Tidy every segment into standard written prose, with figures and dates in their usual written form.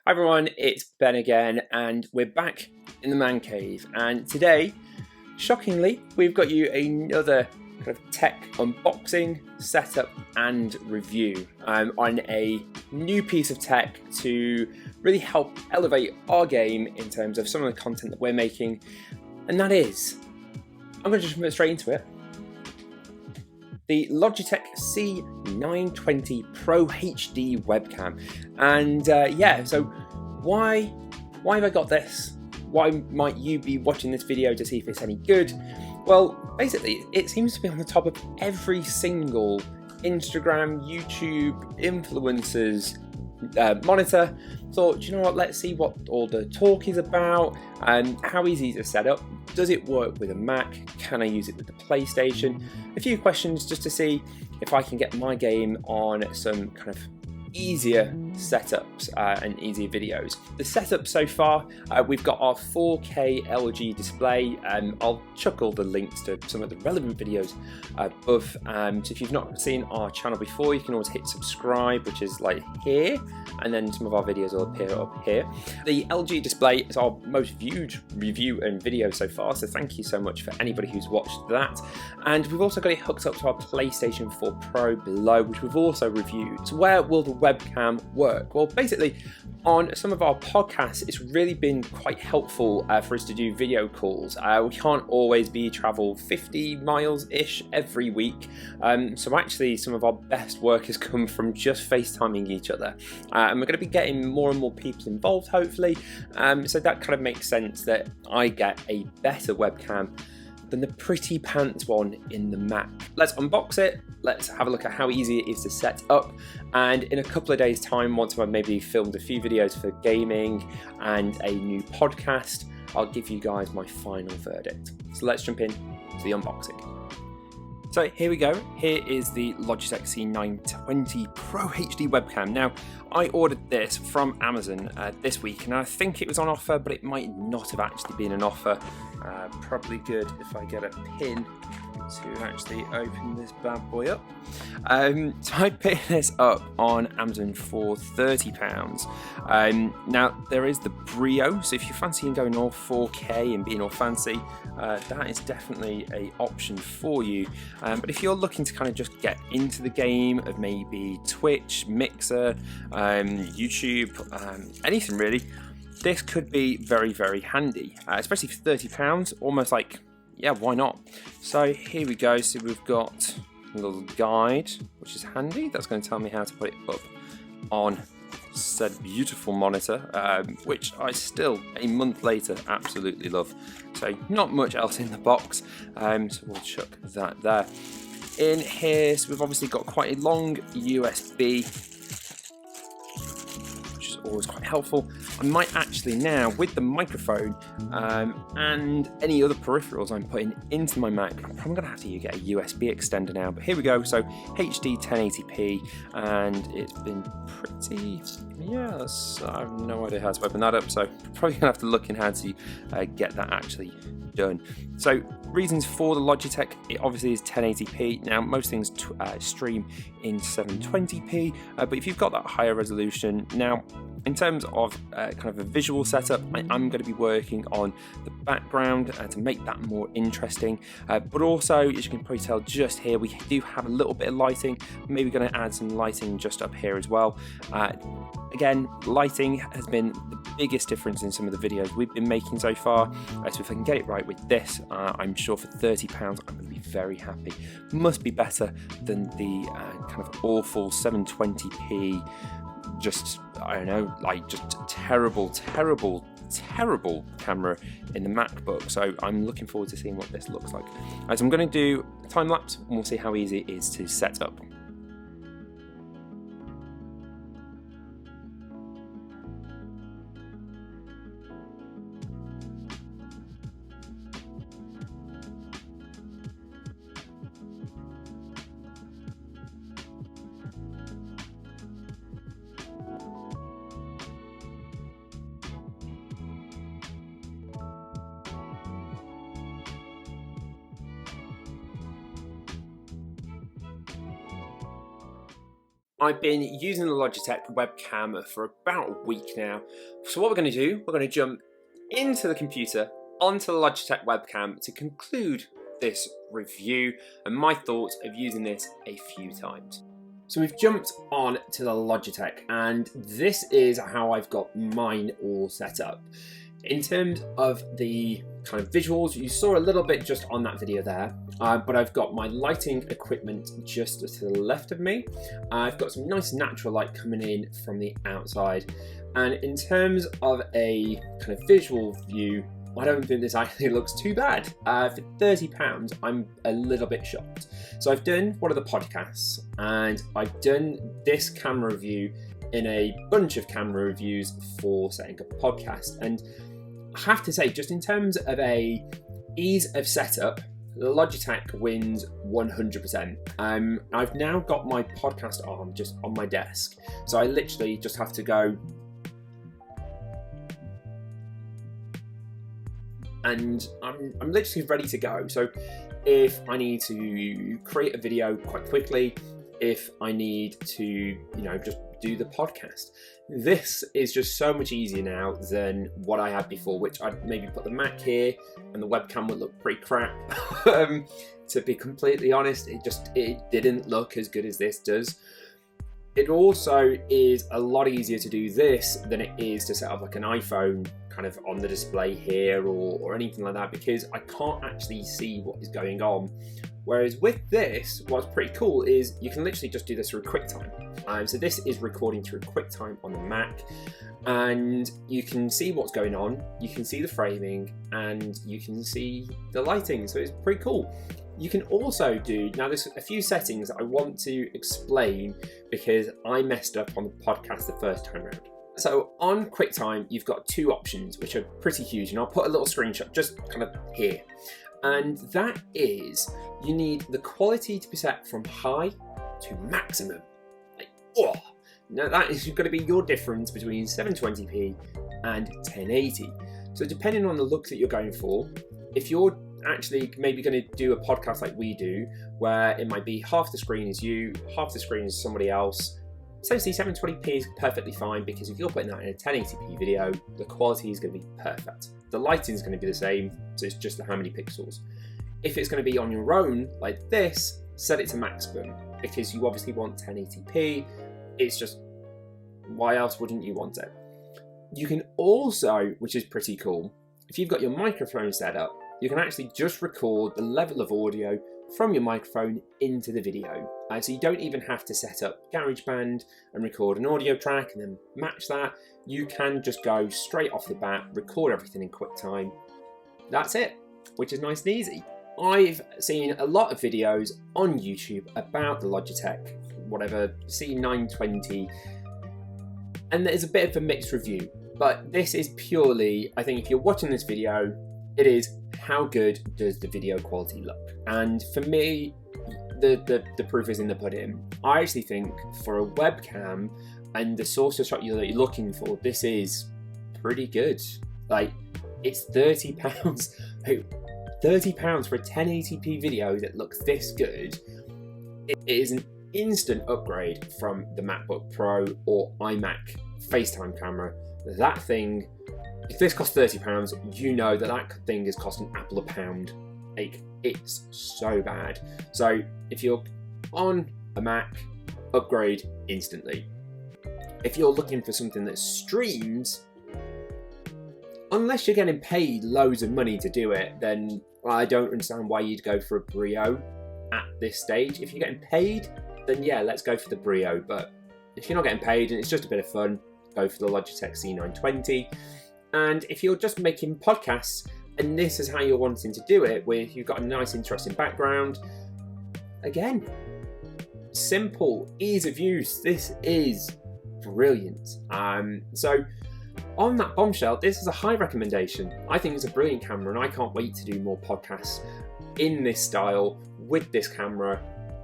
Hi everyone, it's Ben again, and we're back in the man cave. And today, shockingly, we've got you another kind of tech unboxing, setup, and review on a new piece of tech to really help elevate our game in terms of some of the content that we're making. And that is, I'm going to just jump straight into it. The Logitech C920 Pro HD webcam. And so why have I got this? Why might you be watching this video to see if it's any good? Well, basically, it seems to be on the top of every single Instagram, YouTube, influencers monitor. Thought, you know what, let's see what all the talk is about and how easy to set up. Does it work with a Mac? Can I use it with the PlayStation? A few questions just to see if I can get my game on some kind of easier setups and easier videos. The setup so far, we've got our 4K LG display. I'll chuck all the links to some of the relevant videos above. So if you've not seen our channel before, you can always hit subscribe, which is like here, and then some of our videos will appear up here. The LG display is our most viewed review and video so far, so thank you so much for anybody who's watched that. And we've also got it hooked up to our PlayStation 4 Pro below, which we've also reviewed. So where will the webcam work? Well, basically on some of our podcasts, it's really been quite helpful for us to do video calls. We can't always travel 50 miles-ish every week, so actually some of our best work has come from just FaceTiming each other, and we're going to be getting more and more people involved, hopefully, so that kind of makes sense that I get a better webcam than the pretty pants one in the Mac. Let's unbox it, let's have a look at how easy it is to set up, and in a couple of days time, once I've maybe filmed a few videos for gaming and a new podcast, I'll give you guys my final verdict. So let's jump in to the unboxing. So here we go, here is the Logitech C920 Pro HD webcam. Now, I ordered this from Amazon this week, and I think it was on offer, but it might not have actually been an offer. Probably good if I get a pin to actually open this bad boy up. So I picked this up on Amazon for £30. Now there is the Brio, so if you're fancying going all 4K and being all fancy, that is definitely an option for you. But if you're looking to kind of just get into the game of maybe Twitch, Mixer, YouTube, anything really, this could be very, very handy, especially for £30, almost like, yeah, why not? So here we go, so we've got a little guide, which is handy. That's going to tell me how to put it up on said beautiful monitor, which I still, a month later, absolutely love. So not much else in the box, so we'll chuck that there. In here, so we've obviously got quite a long USB, always quite helpful. I might actually now, with the microphone and any other peripherals I'm putting into my Mac, I'm probably going to have to get a USB extender now, but here we go. So HD 1080p, and it's been pretty, yes, I have no idea how to open that up, so probably going to have to look in how to get that actually done. So reasons for the Logitech, it obviously is 1080p. Now most things stream in 720p, but if you've got that higher resolution, now in terms of kind of a visual setup, I'm going to be working on the background to make that more interesting, but also, as you can probably tell just here, we do have a little bit of lighting. Maybe going to add some lighting just up here as well. Again, lighting has been the biggest difference in some of the videos we've been making so far, so if I can get it right with this, I'm sure for £30 I'm going to be very happy. Must be better than the kind of awful 720p, just, I don't know, like just terrible camera in the MacBook. So I'm looking forward to seeing what this looks like. So I'm going to do a time lapse and we'll see how easy it is to set up. I've been using the Logitech webcam for about a week now. So what we're going to do, we're going to jump into the computer, onto the Logitech webcam to conclude this review and my thoughts of using this a few times. So we've jumped on to the Logitech and this is how I've got mine all set up. In terms of the kind of visuals, you saw a little bit just on that video there, but I've got my lighting equipment just to the left of me. I've got some nice natural light coming in from the outside. And in terms of a kind of visual view, I don't think this actually looks too bad. For £30, I'm a little bit shocked. So I've done one of the podcasts and I've done this camera review in a bunch of camera reviews for setting up a podcast. And I have to say, just in terms of a ease of setup, the Logitech wins 100%. I've now got my podcast arm just on my desk. So I literally just have to go and I'm literally ready to go. So if I need to create a video quite quickly, if I need to, just do the podcast, this is just so much easier now than what I had before, which I'd maybe put the Mac here and the webcam would look pretty crap. To be completely honest, it didn't look as good as this does. It also is a lot easier to do this than it is to set up like an iPhone kind of on the display here or anything like that, because I can't actually see what is going on. Whereas with this, what's pretty cool is you can literally just do this through QuickTime. So this is recording through QuickTime on the Mac, and you can see what's going on, you can see the framing, and you can see the lighting, so it's pretty cool. You can also do, now there's a few settings that I want to explain because I messed up on the podcast the first time around. So on QuickTime, you've got two options, which are pretty huge, and I'll put a little screenshot just kind of here. And that is, you need the quality to be set from high to maximum. Now that is going to be your difference between 720p and 1080. So depending on the look that you're going for, if you're actually maybe going to do a podcast like we do, where it might be half the screen is you, half the screen is somebody else, essentially 720p is perfectly fine, because if you're putting that in a 1080p video, the quality is going to be perfect. The lighting is going to be the same, so it's just how many pixels. If it's going to be on your own, like this, set it to maximum, because you obviously want 1080p. It's just, why else wouldn't you want it? You can also, which is pretty cool, if you've got your microphone set up, you can actually just record the level of audio from your microphone into the video. So you don't even have to set up GarageBand and record an audio track and then match that. You can just go straight off the bat, record everything in QuickTime. That's it, which is nice and easy. I've seen a lot of videos on YouTube about the Logitech, whatever, C920, and there's a bit of a mixed review. But this is purely, I think if you're watching this video, it is how good does the video quality look? And for me, the proof is in the pudding. I actually think for a webcam and the source of shot that you're looking for, this is pretty good. Like, it's £30. £30 for a 1080p video that looks this good. It is an instant upgrade from the MacBook Pro or iMac FaceTime camera. That thing, if this costs £30, you know that thing is costing Apple £1. Like, it's so bad. So if you're on a Mac, upgrade instantly. If you're looking for something that streams, unless you're getting paid loads of money to do it, then I don't understand why you'd go for a Brio at this stage. If you're getting paid, then yeah, let's go for the Brio. But if you're not getting paid and it's just a bit of fun, go for the Logitech C920. And if you're just making podcasts and this is how you're wanting to do it, where you've got a nice interesting background, again, simple, ease of use, this is brilliant. So on that bombshell, this is a high recommendation. I think it's a brilliant camera and I can't wait to do more podcasts in this style with this camera.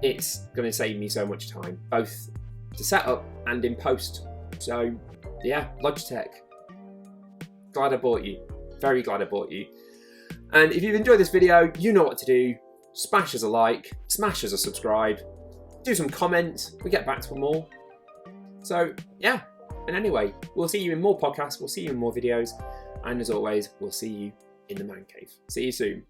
It's going to save me so much time, both to set up and in post. So yeah, Logitech, glad I bought you. Very glad I bought you. And if you've enjoyed this video, you know what to do. Smash us a like, smash us a subscribe, do some comments, we get back to more. So yeah, and anyway, we'll see you in more podcasts, we'll see you in more videos, and as always, we'll see you in the man cave. See you soon.